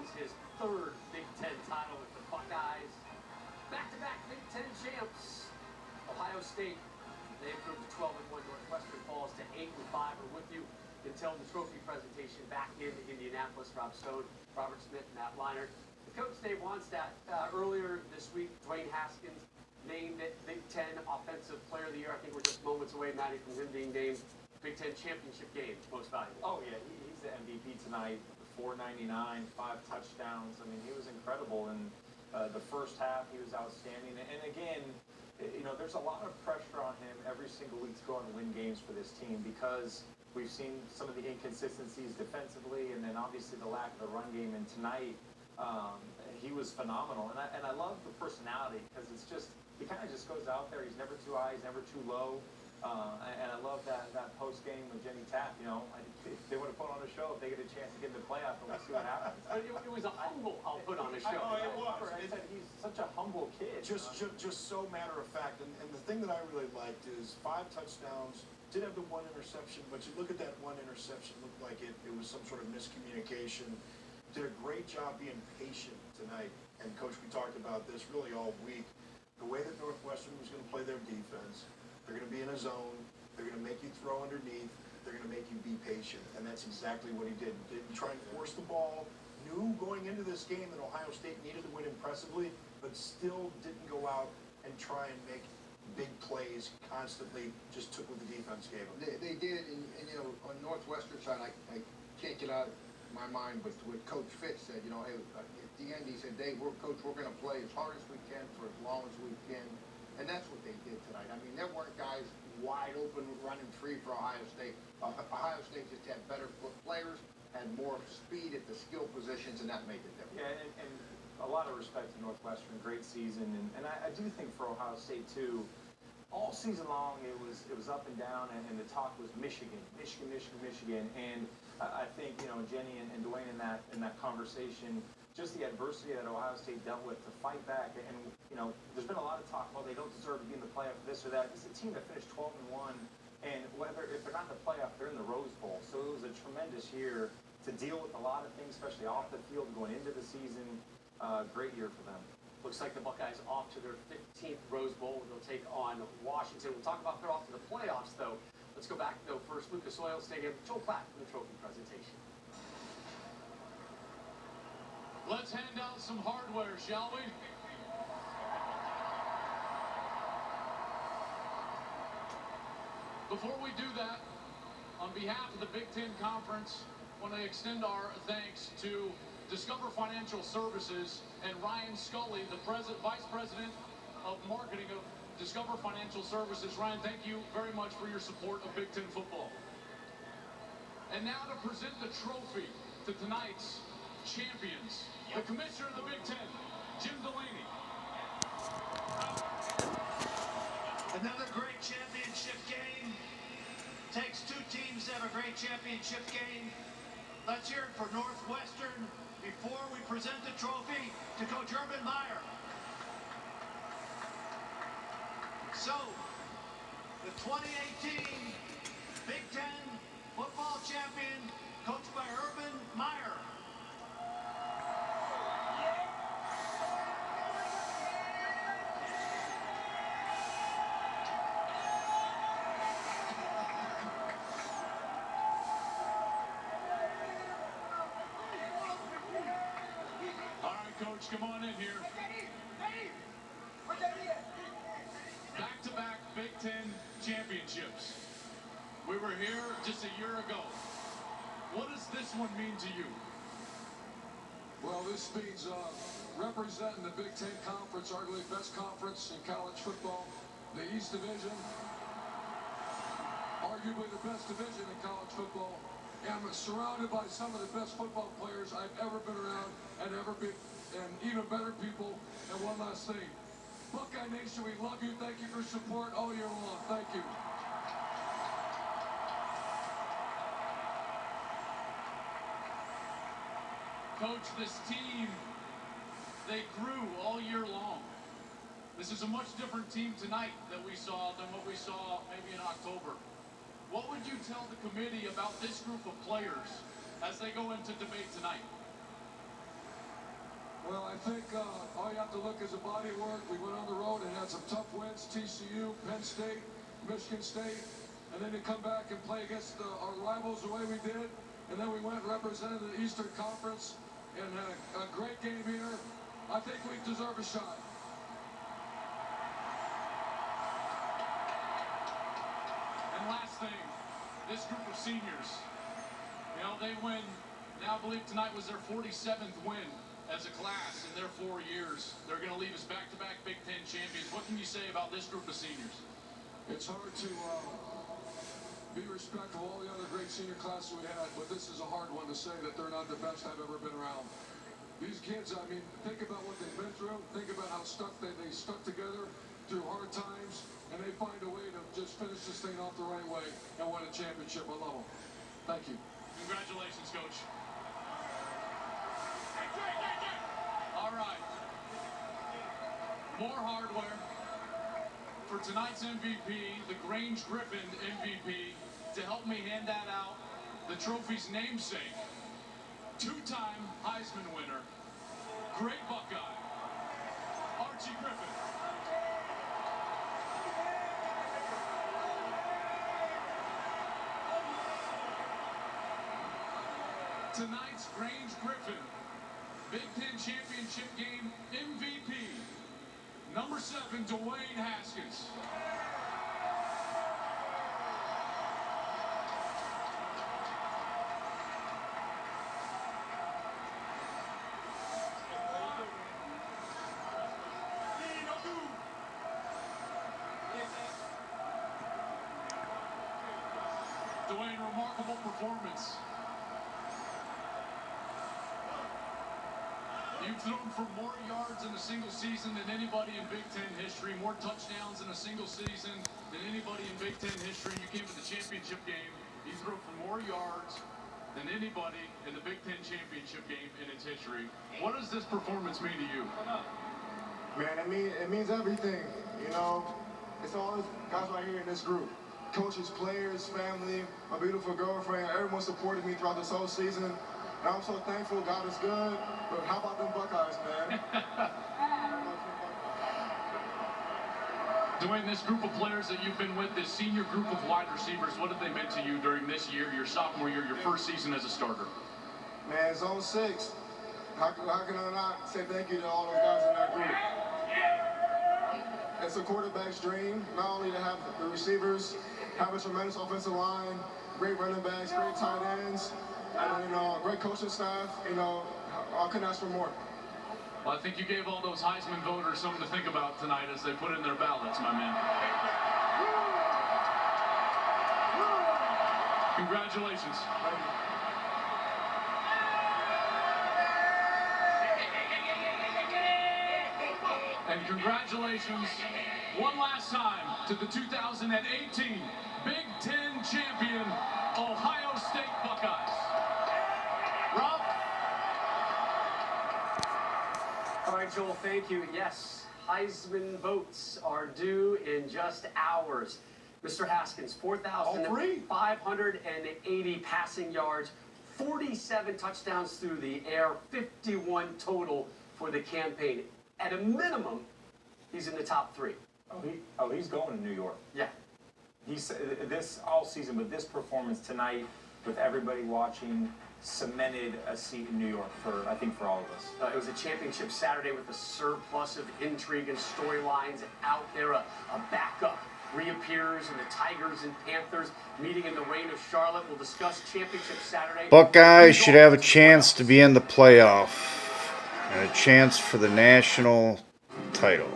earns his third Big Ten title with the Buckeyes. Back-to-back Big Ten champs. Ohio State, they improved to 12-1. Northwestern falls to 8-5. We're with you until the trophy presentation back in Indianapolis. Rob Stone, Robert Smith, Matt Leinart. The coach Dave Wannstedt, earlier this week, Dwayne Haskins named it Big Ten Offensive Player of the Year. I think we're just moments away, Matty, from him being named Big Ten Championship Game Most Valuable. Oh, yeah, he's the MVP tonight. 499, 5 touchdowns. I mean, he was incredible in the first half. He was outstanding. And again, you know, there's a lot of pressure on him every single week to go and win games for this team because we've seen some of the inconsistencies defensively and then obviously the lack of the run game. And tonight, he was phenomenal. And I love the personality because it's just, he kind of just goes out there. He's never too high. He's never too low. And I love that post-game with Jenny Tapp, you know. If they would have put on a show if they get a chance to get in the playoff, and we'll see what happens. But it was a humble, I'll put on a show. I know, it was. I said he's such a humble kid. Just so matter of fact. And the thing that I really liked is 5 touchdowns, did have the 1 interception, but you look at that 1 interception, looked like it was some sort of miscommunication. Did a great job being patient tonight. And, Coach, we talked about this really all week. The way that Northwestern was going to play their defense, they're going to be in a zone. They're going to make you throw underneath. They're going to make you be patient. And that's exactly what he did. Didn't try and force the ball. Knew going into this game that Ohio State needed to win impressively, but still didn't go out and try and make big plays constantly. Just took what the defense gave them. They did. And you know, on Northwestern side, I can't get out of my mind with what Coach Fitz said. You know, hey, at the end he said, Dave, Coach, we're going to play as hard as we can for as long as we can. And that's what they did tonight. I mean, there weren't guys wide open running free for Ohio State. Ohio State just had better players, had more speed at the skill positions, and that made the difference. Yeah, and a lot of respect to Northwestern. Great season. And I do think for Ohio State, too, all season long it was up and down, and the talk was Michigan. And I think, you know, Jenny and Dwayne in that conversation, just the adversity that Ohio State dealt with to fight back. And, you know, there's been a lot of talk, well, they don't deserve to be in the playoff for this or that. This is a team that finished 12-1, and if they're not in the playoff, they're in the Rose Bowl. So it was a tremendous year to deal with a lot of things, especially off the field going into the season. Great year for them. Looks like the Buckeyes off to their 15th Rose Bowl. They'll take on Washington. We'll talk about their off to the playoffs, though. Let's go back, though, first, Lucas Oil Stadium. Joel Klatt for the trophy presentation. Let's hand out some hardware, shall we? Before we do that, on behalf of the Big Ten Conference, I want to extend our thanks to Discover Financial Services and Ryan Scully, the Vice President of Marketing of Discover Financial Services. Ryan, thank you very much for your support of Big Ten football. And now to present the trophy to tonight's champions, the Commissioner of the Big Ten, Jim Delaney. Another great championship game. Takes 2 teams to have a great championship game. Let's hear it for Northwestern before we present the trophy to Coach Urban Meyer. So, the 2018 Big Ten football champion, coached by Urban Meyer. Coach, come on in here. Back-to-back Big Ten championships. We were here just a year ago. What does this one mean to you? Well, this means representing the Big Ten Conference, arguably the best conference in college football, the East Division, arguably the best division in college football. And I'm surrounded by some of the best football players I've ever been around and even better people. And one last thing, Buckeye Nation, we love you. Thank you for support all year long. Thank you. Coach, this team, they grew all year long. This is a much different team tonight that we saw than what we saw maybe in October. What would you tell the committee about this group of players as they go into debate tonight? Well, I think all you have to look is the body of work. We went on the road and had some tough wins, TCU, Penn State, Michigan State, and then to come back and play against our rivals the way we did, and then we went and represented the Eastern Conference and had a great game here. I think we deserve a shot. And last thing, this group of seniors, you know, they win, now I believe tonight was their 47th win as a class in their 4 years. They're going to leave us back-to-back Big Ten champions. What can you say about this group of seniors? It's hard to be respectful of all the other great senior classes we had, but this is a hard one to say that they're not the best I've ever been around. These kids, I mean, think about what they've been through. Think about how they stuck together through hard times, and they find a way to just finish this thing off the right way and win a championship. I love them. Thank you. Congratulations, Coach. All right. More hardware for tonight's MVP, the Grange Griffin MVP. To help me hand that out, the trophy's namesake, two-time Heisman winner, great Buckeye, Archie Griffin. Tonight's Grange Griffin Big Ten Championship Game MVP, number 7, Dwayne Haskins. Dwayne, remarkable performance. You've thrown for more yards in a single season than anybody in Big Ten history, more touchdowns in a single season than anybody in Big Ten history. You came to the championship game. You threw for more yards than anybody in the Big Ten championship game in its history. What does this performance mean to you? Man, it means everything. You know, it's all those guys right here in this group. Coaches, players, family, my beautiful girlfriend, everyone supported me throughout this whole season. And I'm so thankful. God is good. But how about them Buckeyes, man? Dwayne, this group of players that you've been with, this senior group of wide receivers, what have they meant to you during this year, your sophomore year, your first season as a starter? Man, Zone 6. How can I not say thank you to all those guys in that group? It's a quarterback's dream, not only to have the receivers, have a tremendous offensive line, great running backs, great tight ends, and, you know, great coaching staff. You know, I couldn't ask for more. Well, I think you gave all those Heisman voters something to think about tonight as they put in their ballots, my man. Congratulations. And congratulations one last time to the 2018 Big Ten champion, Ohio State Buckeyes. Rob? All right, Joel, thank you. Yes, Heisman votes are due in just hours. Mr. Haskins, 4,580 passing yards, 47 touchdowns through the air, 51 total for the campaign. At a minimum, he's in the top 3. He's going to New York. Yeah. He's this all season, but this performance tonight, with everybody watching, cemented a seat in New York for, I think, for all of us. It was a championship Saturday with a surplus of intrigue and storylines out there. A backup reappears, and the Tigers and Panthers meeting in the rain of Charlotte. We'll discuss championship Saturday. Buckeyes should have a chance to be in the playoff and a chance for the national title.